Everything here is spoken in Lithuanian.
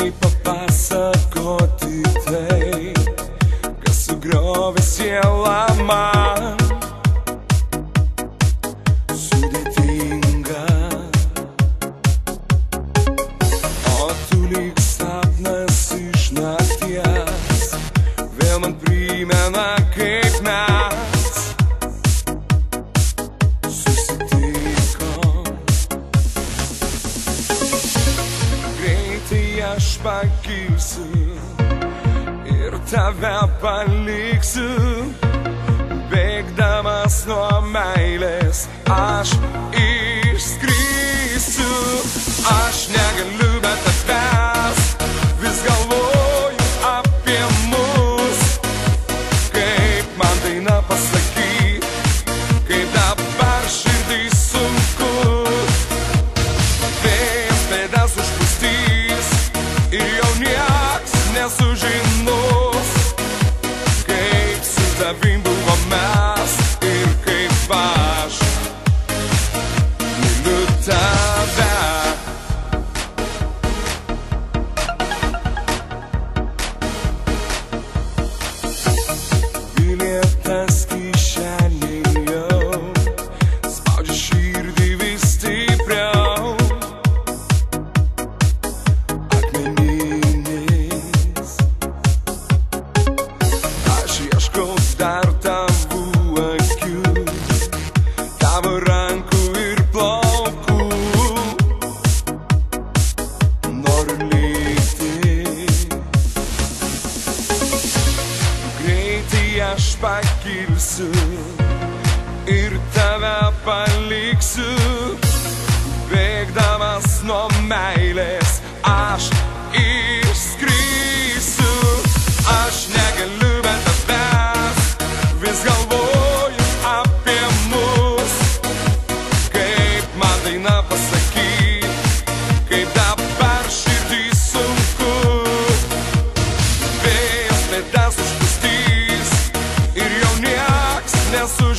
kaip papasakoti tai, kas sugriovė sielą man. Sudėtinga, o tu lyg sapnas iš nakties, vėl man primena, kaip mes susitikom. Greitai aš pakilsiu ir tave paliksiu, bėgdamas nuo meilės aš išskrisiu. Aš negaliu be tavęs, vis galvoju apie mus. Kaip man dainą pasakyt, kaip dabar širdį sunku. Vėjas pėdas užpustys ir jau nieks nesužinos, kaip su tavim buvo mes ir kaip aš myliu tave. Bilietas kišenėj jau spaudžia širdį vis stipriau. Akmeninis aš ieškau dar tavų akių, tavo rankų ir plaukų. Noriu likti, greitai aš pakilsiu ir tave paliksiu, bėgdamas nuo meilės aš išskrisiu. Aš negaliu be tavęs, vis galvoju apie mus. Kaip man dainą pasakyt, kaip dabar širdį sunku. Vėjas pėdas užpustys ir jau nieks nesužinos.